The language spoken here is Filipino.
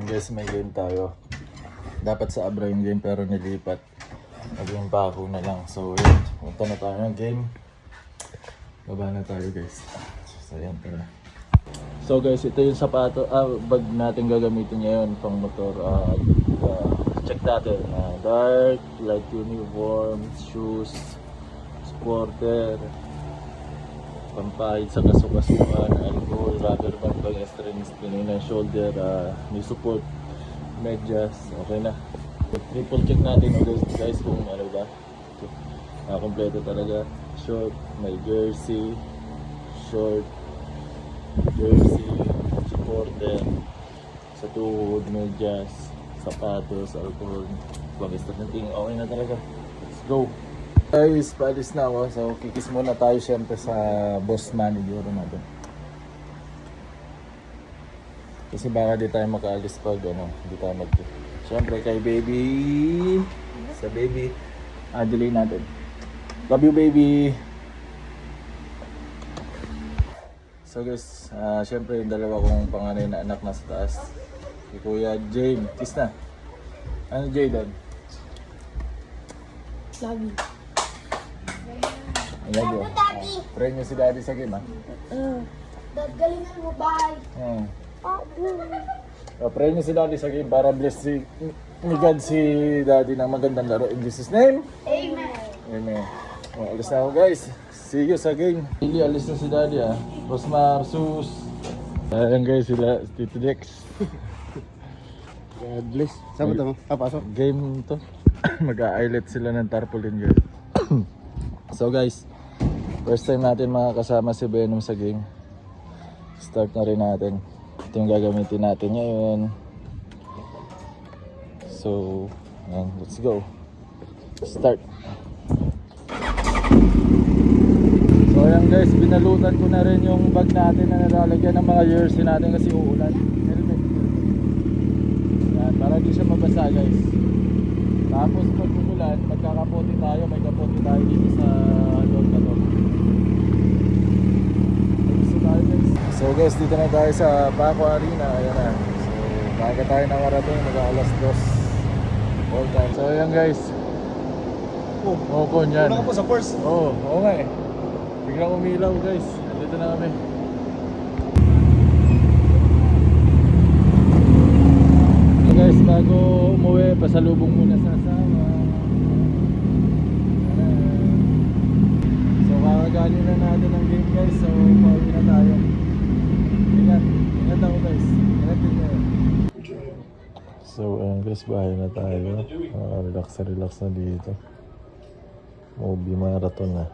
guys, may game tayo. Dapat sa Abra yung game pero nilipat. Naging bako na lang. So yun, punta na tayo ng game. Baba na tayo guys. So yan, tara. So guys, ito yung sapato, bag natin gagamitin ngayon pang motor. Check natin. Dark, light uniform, shoes, supporter, pampahid sa kasukasukan, alcohol, rubber band, pang strings, pinina, shoulder, may support, medyas, okay na. Triple check natin guys kung ano ba. Kompleto talaga. Short, may jersey, short, jersey, supporter, sa tuhod, medyas, sapatos, alcohol, pag-strating, okay na talaga. Let's go! Guys, paalis na ako. So, kikis muna tayo syempre sa boss manager natin. Kasi baka di tayo makaalis pag di tayo syempre kay baby, sa baby, delay natin. Love you baby! So guys, syempre yung dalawa kong panganay na anak nasa taas. Si Kuya Jane, kiss na. Ano Jayden? Love you. Ayan yun. Pray nyo si daddy sa game ha. Dad, galingan mo, bye. Pray nyo si daddy sa game para bless ni God si daddy ng magandang laro. In Jesus name? Amen. Amen. Alis na ako guys. See you sa game. Ili, alis na si daddy ha. Rosmar, Sus. Ayan guys, sila Tito Dex. God bless. Saan ba ito mo? Pasok. Game to. Mag-a-eyelet sila ng tarpaulin guys. So guys, first time natin makakasama si Venom sa game. Start na rin natin. Ito yung gagamitin natin ngayon. So, yan, let's go. Start. So ayan guys, binalutan ko na rin yung bag natin na nalalagyan ng mga jersey natin kasi uulan. Helmet. Yan, para di siya mabasa guys. Tapos pag umulan, magkakapote tayo, may kapote tayo dito sa loob na to. So guys, dito na tayo sa Paco Arena. Ayan na. So, maaga tayo nakarating, mag-alas 2 all time. So ayan guys. Kon yan. Wala ka po sa first. Oo nga eh. Biglang umilaw guys. Dito na kami. So guys, bago umuwi, pasalubong muna sa asawa. So kakagaling na natin ang game guys. So pauwi na tayo. Ingat ako guys. Ingat din kayo. So guys, bahay na tayo. Relax na dito. Movie marathon na.